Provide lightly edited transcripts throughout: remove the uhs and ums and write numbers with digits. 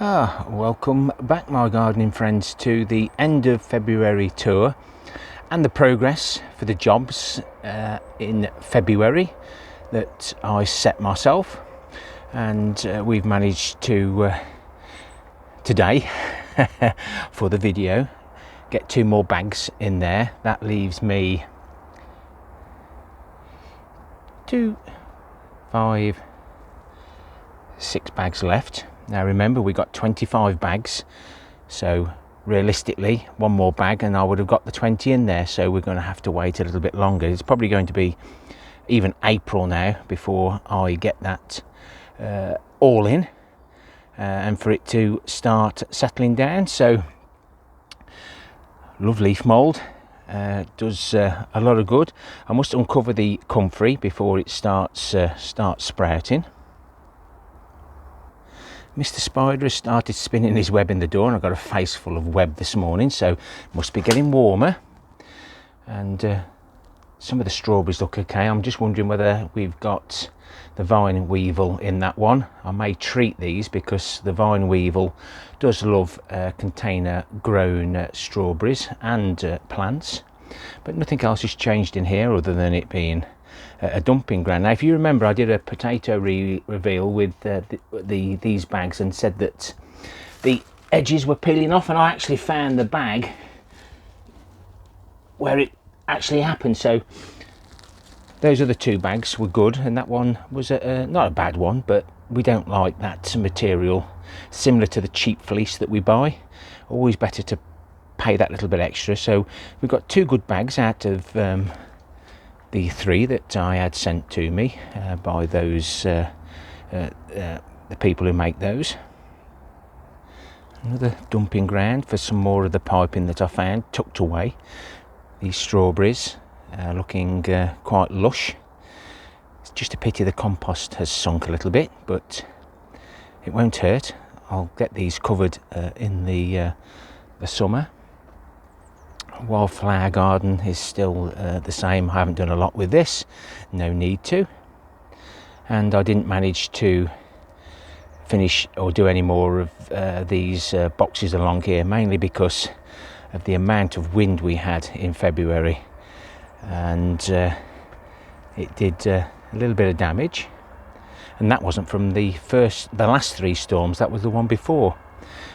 Welcome back, my gardening friends, to the end of February tour and the progress for the jobs in February that I set myself, and we've managed to today for the video get 2 more bags in there. That leaves me 2, 5, 6 bags left. Now remember, we got 25 bags, so realistically 1 more bag and I would have got the 20 in there, so we're going to have to wait a little bit longer. It's probably going to be even April now before I get that all in and for it to start settling down. So love leaf mould, does a lot of good. I must uncover the comfrey before it starts sprouting. Mr. Spider has started spinning his web in the door, and I've got a face full of web this morning, so it must be getting warmer. And some of the strawberries look okay. I'm just wondering whether we've got the vine weevil in that one. I may treat these because the vine weevil does love container grown strawberries and plants, but nothing else has changed in here other than it being a dumping ground. Now, if you remember, I did a potato reveal with these bags and said that the edges were peeling off, and I actually found the bag where it actually happened. So those other 2 bags were good, and that one was not a bad one, but we don't like that material similar to the cheap fleece that we buy. Always better to pay that little bit extra. So we've got 2 good bags out of the 3 that I had sent to me by those the people who make those. Another dumping ground for some more of the piping that I found tucked away. These strawberries looking quite lush. It's just a pity the compost has sunk a little bit, but it won't hurt. I'll get these covered in the summer. Wildflower garden is still the same. I haven't done a lot with this, no need to, and I didn't manage to finish or do any more of these boxes along here, mainly because of the amount of wind we had in February, and it did a little bit of damage. And that wasn't from the last 3 storms, that was the one before.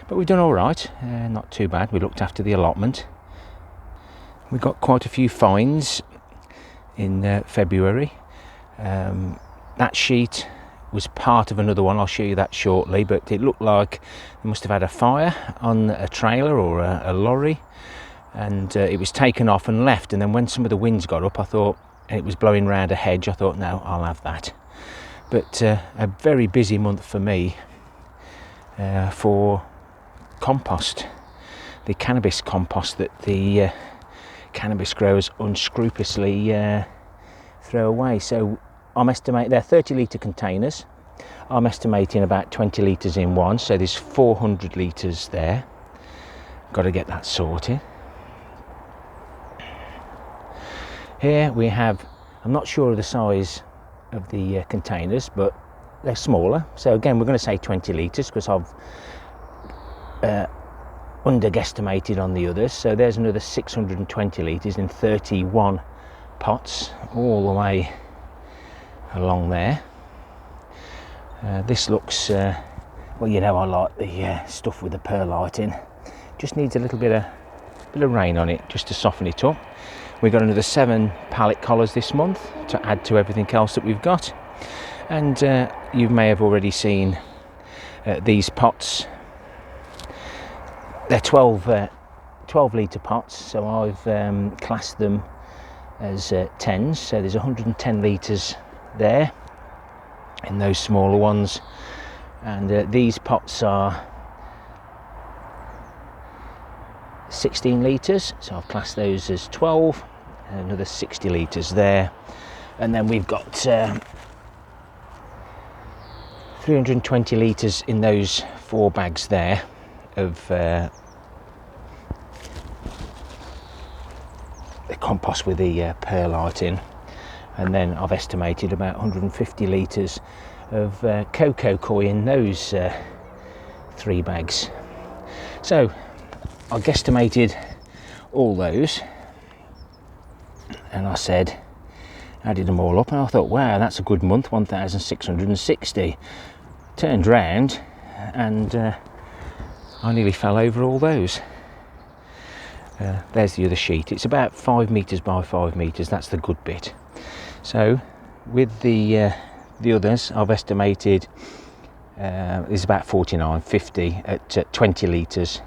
But we've done all right, not too bad. We looked after the allotment. We got quite a few finds in February. That sheet was part of another one. I'll show you that shortly, but it looked like they must have had a fire on a trailer or a lorry, and it was taken off and left. And then when some of the winds got up, I thought, and it was blowing round a hedge, I thought, no, I'll have that. But a very busy month for me for compost, the cannabis compost that the cannabis growers unscrupulously throw away. So I'm estimating they're 30-litre containers. I'm estimating about 20 litres in one, so there's 400 litres there. Got to get that sorted. Here we have, I'm not sure of the size of the containers, but they're smaller. So again, we're going to say 20 litres because I've under-guesstimated on the others. So there's another 620 litres in 31 pots all the way along there. This looks well, you know, I like the stuff with the perlite in. Just needs a little bit of rain on it just to soften it up. We've got another 7 pallet collars this month to add to everything else that we've got, and you may have already seen these pots. They're 12 litre pots, so I've classed them as 10s, so there's 110 litres there in those smaller ones, and these pots are 16 litres, so I've classed those as 12, and another 60 litres there. And then we've got 320 litres in those 4 bags there of the compost with the perlite in, and then I've estimated about 150 litres of cocoa coir in those 3 bags. So I guesstimated all those, and I said, added them all up, and I thought, wow, that's a good month, 1,660. Turned round and I nearly fell over all those. There's the other sheet. It's about 5 metres by 5 metres. That's the good bit. So with the others, I've estimated it's about 49.50 at 20 litres.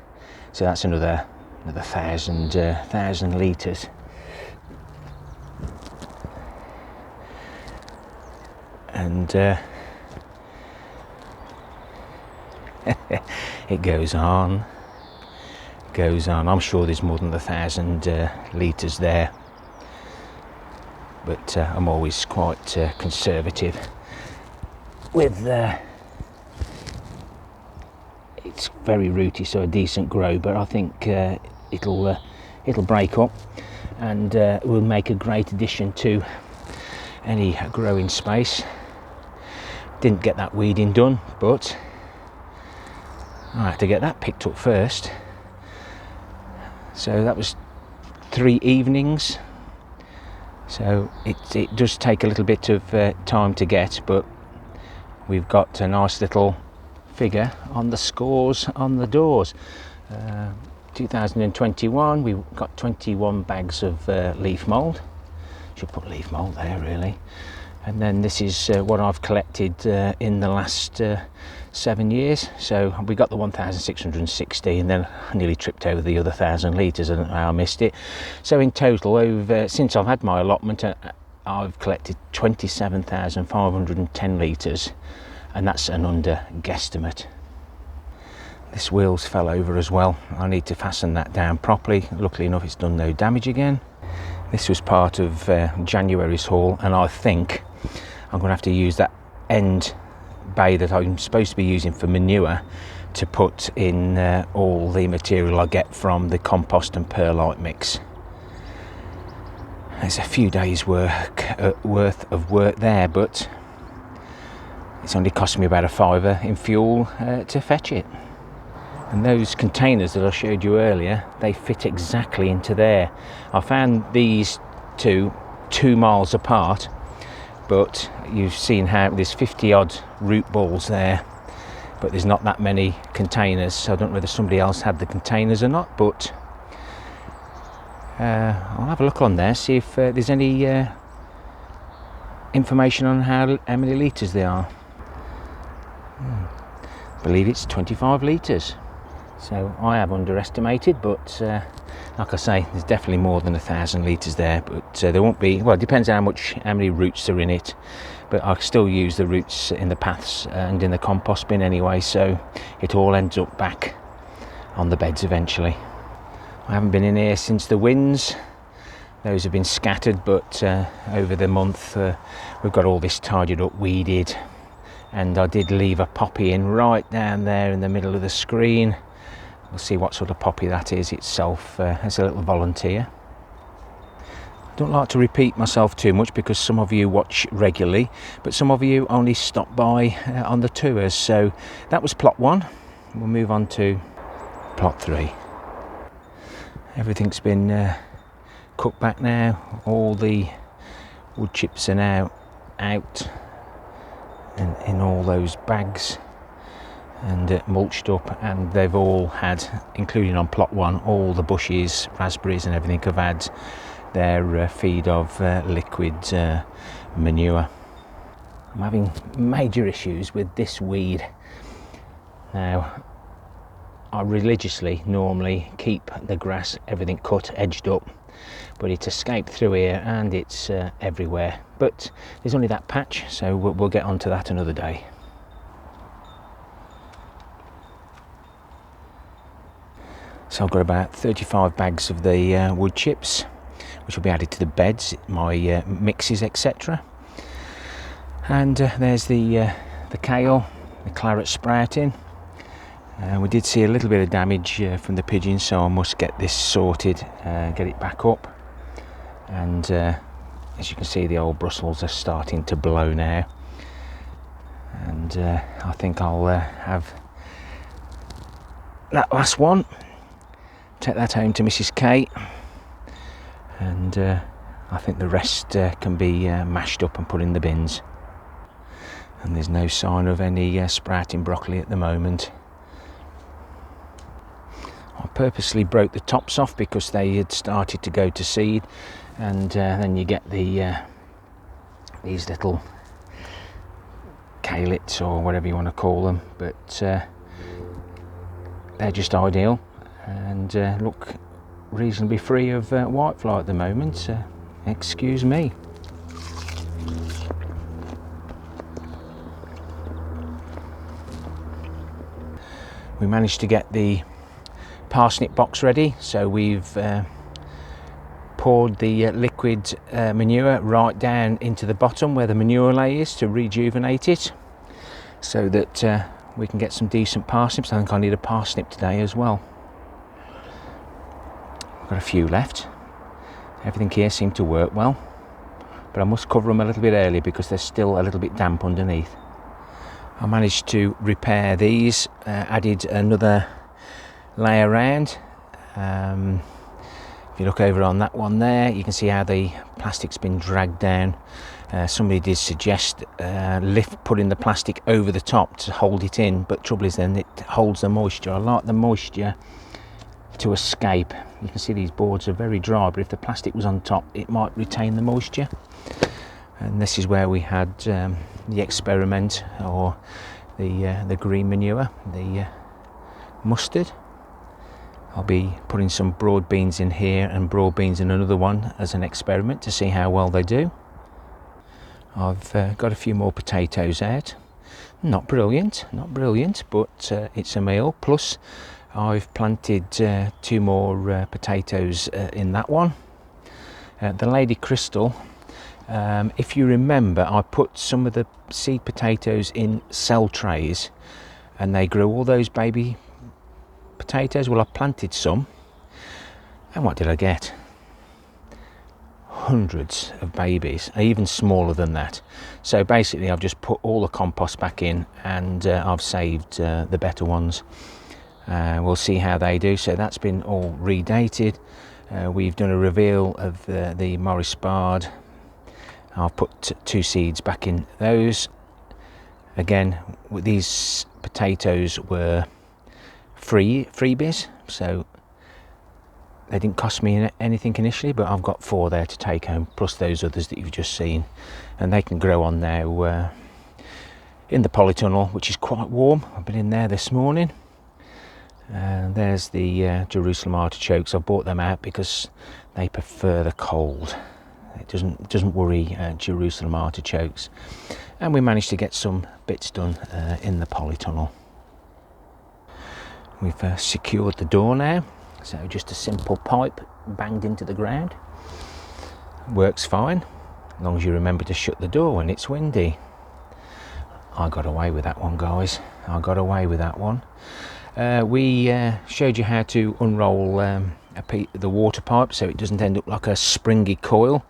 So that's another 1,000 litres. And it goes on. I'm sure there's more than 1,000 litres there, but I'm always quite conservative with it's very rooty, so a decent grow, but I think it'll break up and will make a great addition to any growing space. Didn't get that weeding done, but I had to get that picked up first. So that was 3 evenings. So it does take a little bit of time to get, but we've got a nice little figure on the scores on the doors. 2021, we've got 21 bags of leaf mould. Should put leaf mould there really. And then this is what I've collected in the last 7 years. So we got the 1,660, and then I nearly tripped over the other 1,000 litres. I don't know how I missed it. So in total, since I've had my allotment, I've collected 27,510 litres, and that's an under guesstimate. This wheel's fell over as well. I need to fasten that down properly. Luckily enough, it's done no damage again. This was part of January's haul, and I think I'm going to have to use that end bay that I'm supposed to be using for manure to put in all the material I get from the compost and perlite mix. There's a few days worth of work there, but it's only cost me about £5 in fuel to fetch it. And those containers that I showed you earlier, they fit exactly into there. I found these 2 miles apart, but you've seen how there's 50 odd root balls there, but there's not that many containers. So I don't know whether somebody else had the containers or not, but I'll have a look on there, see if there's any information on how many litres they are. I believe it's 25 litres. So I have underestimated, but like I say, there's definitely more than 1,000 litres there, but there won't be, well, it depends how many roots are in it, but I still use the roots in the paths and in the compost bin anyway, so it all ends up back on the beds eventually. I haven't been in here since the winds. Those have been scattered, but over the month we've got all this tidied up, weeded, and I did leave a poppy in right down there in the middle of the screen. We'll see what sort of poppy that is itself as a little volunteer. Don't like to repeat myself too much because some of you watch regularly, but some of you only stop by on the tours. So that was plot 1. We'll move on to plot 3. Everything's been cut back now. All the wood chips are now out and in all those bags and mulched up, and they've all had, including on plot 1, all the bushes, raspberries and everything have had their feed of liquid manure. I'm having major issues with this weed. Now, I religiously normally keep the grass, everything cut, edged up, but it's escaped through here and it's everywhere. But there's only that patch, so we'll get onto that another day. So I've got about 35 bags of the wood chips, which will be added to the beds, my mixes, etc. And there's the kale, the claret sprouting. We did see a little bit of damage from the pigeons, so I must get this sorted, get it back up. And as you can see, the old Brussels are starting to blow now. And I think I'll have that last one, take that home to Mrs. K, and I think the rest can be mashed up and put in the bins. And there's no sign of any sprouting broccoli at the moment. I purposely broke the tops off because they had started to go to seed, and then you get the these little calets or whatever you want to call them, but they're just ideal and look reasonably free of whitefly at the moment. Excuse me. We managed to get the parsnip box ready, so we've poured the liquid manure right down into the bottom where the manure lay is to rejuvenate it, so that we can get some decent parsnips. I think I need a parsnip today as well. I've got a few left. Everything here seemed to work well, but I must cover them a little bit early because they're still a little bit damp underneath. I managed to repair these, added another layer round. If you look over on that one there, you can see how the plastic's been dragged down. Somebody did suggest putting the plastic over the top to hold it in, but trouble is then it holds the moisture. I like the moisture to escape. You can see these boards are very dry, but if the plastic was on top it might retain the moisture. And this is where we had the experiment, or the green manure, the mustard. I'll be putting some broad beans in here and broad beans in another one as an experiment to see how well they do. I've got a few more potatoes out. Not brilliant, but it's a meal. Plus I've planted 2 more potatoes in that one. The Lady Crystal, if you remember, I put some of the seed potatoes in cell trays and they grew all those baby potatoes. Well, I planted some, and what did I get? Hundreds of babies, even smaller than that. So basically I've just put all the compost back in, and I've saved the better ones. We'll see how they do. So that's been all redated. We've done a reveal of the Morris Bard. I've put 2 seeds back in those. Again, with these potatoes were freebies, so they didn't cost me anything initially, but I've got 4 there to take home, plus those others that you've just seen, and they can grow on now in the polytunnel, which is quite warm. I've been in there this morning. There's the Jerusalem artichokes. I bought them out because they prefer the cold. It doesn't worry Jerusalem artichokes. And we managed to get some bits done in the polytunnel. We've secured the door now, so just a simple pipe banged into the ground. Works fine, as long as you remember to shut the door when it's windy. I got away with that one, guys. I got away with that one. We showed you how to unroll the water pipe so it doesn't end up like a springy coil,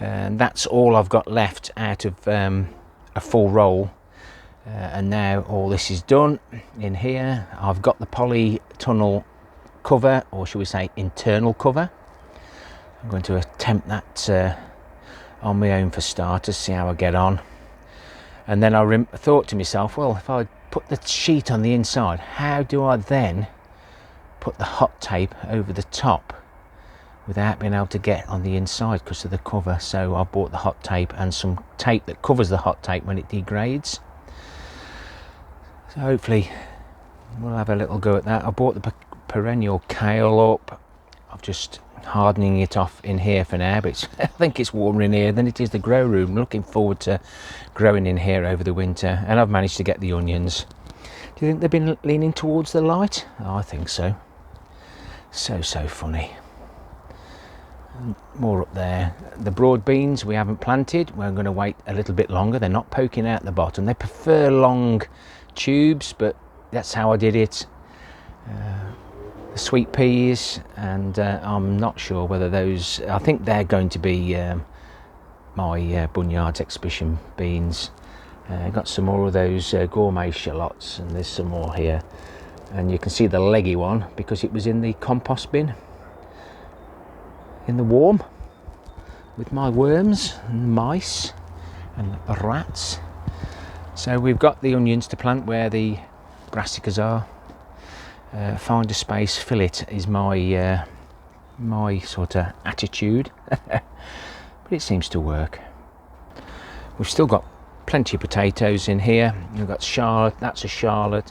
and that's all I've got left out of a full roll. And now all this is done in here. I've got the polytunnel cover, or should we say internal cover. I'm going to attempt that on my own for starters, see how I get on. And then I thought to myself, well, if I put the sheet on the inside, how do I then put the hot tape over the top without being able to get on the inside because of the cover? So I bought the hot tape and some tape that covers the hot tape when it degrades. So hopefully we'll have a little go at that. I bought the perennial kale up. I'm just hardening it off in here for now, but I think it's warmer in here than it is the grow room. Looking forward to growing in here over the winter. And I've managed to get the onions. Do you think they've been leaning towards the light? Oh, I think so. So funny. And more up there. The broad beans we haven't planted. We're going to wait a little bit longer. They're not poking out the bottom. They prefer long tubes, but that's how I did it. The sweet peas, and I'm not sure whether those, I think they're going to be my Bunyard's exhibition beans. Got some more of those gourmet shallots, and there's some more here. and you can see the leggy one because it was in the compost bin in the warm with my worms and mice and rats. So we've got the onions to plant where the brassicas are. Find a space, fill it is my my sort of attitude. But it seems to work. We've still got plenty of potatoes in here. We've got Charlotte, that's a Charlotte.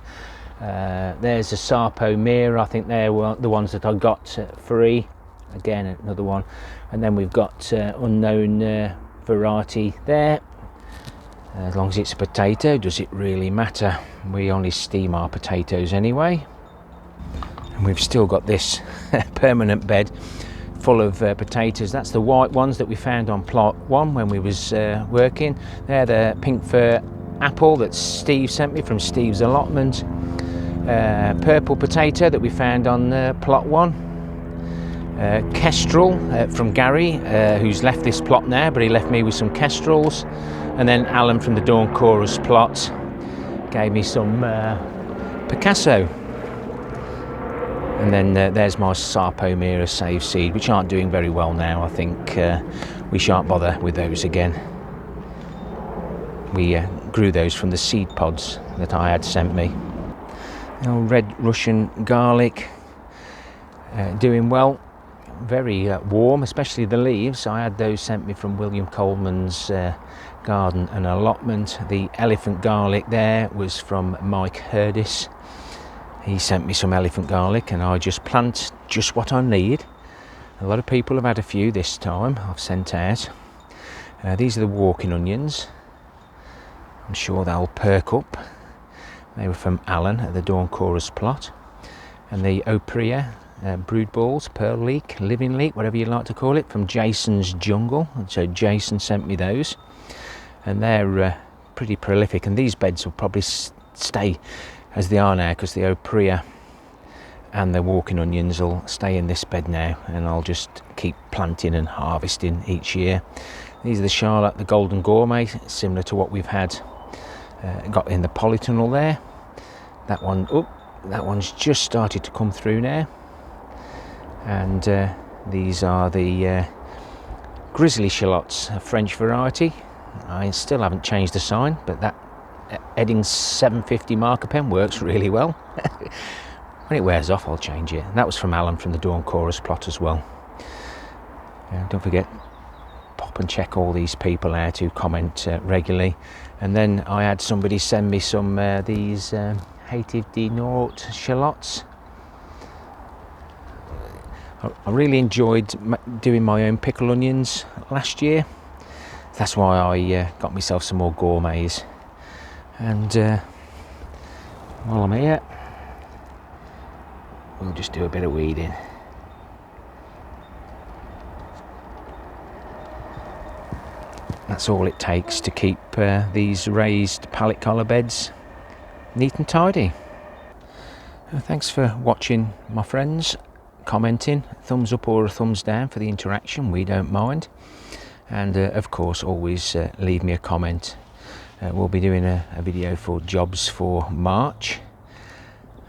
There's a Sarpo Mira, I think they're the ones that I got free. Again, another one. And then we've got unknown variety there. As long as it's a potato, does it really matter? We only steam our potatoes anyway. And we've still got this permanent bed full of potatoes. That's the white ones that we found on plot 1 when we was working. They're the pink fir apple that Steve sent me from Steve's Allotment. Purple potato that we found on plot 1. Kestrel from Gary, who's left this plot now, but he left me with some kestrels. And then Alan from the Dawn Chorus plot gave me some Picasso. And then there's my Sarpo Mira save seed, which aren't doing very well now. I think we shan't bother with those again. We grew those from the seed pods that I had sent me. Red Russian garlic, doing well. Very warm, especially the leaves. I had those sent me from William Coleman's garden and allotment. The elephant garlic there was from Mike Hurdis. He sent me some elephant garlic and I just plant just what I need. A lot of people have had a few this time I've sent out. These are the walking onions. I'm sure they'll perk up. They were from Alan at the Dawn Chorus plot. And the Opria brood balls, pearl leek, living leek, whatever you like to call it, from Jason's jungle. And so Jason sent me those. And they're pretty prolific, and these beds will probably stay as they are now because the Opria and the walking onions will stay in this bed now, and I'll just keep planting and harvesting each year. These are the Charlotte, the Golden Gourmet, similar to what we've had got in the polytunnel there. That one, that one's just started to come through now. And these are the grizzly shallots, a French variety. I still haven't changed the sign, but that Eddings 750 marker pen works really well. When it wears off, I'll change it. And that was from Alan from the Dawn Chorus plot as well. Don't forget, pop and check all these people out who comment regularly. And then I had somebody send me some these Hative D Nort shallots. I really enjoyed doing my own pickle onions last year. That's why I got myself some more gourmets. And while I'm here, we'll just do a bit of weeding. That's all it takes to keep these raised pallet collar beds neat and tidy. Thanks for watching, my friends. Commenting, thumbs up or a thumbs down for the interaction, we don't mind. And of course, always leave me a comment. We'll be doing a video for jobs for March,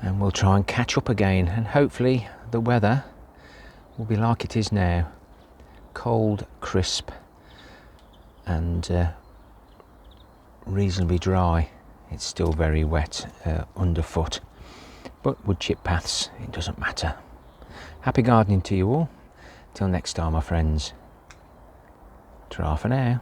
and we'll try and catch up again, and hopefully the weather will be like it is now, cold, crisp and reasonably dry. It's still very wet underfoot, but wood chip paths, it doesn't matter. Happy gardening to you all. Till next time, my friends. Ta-ra for now.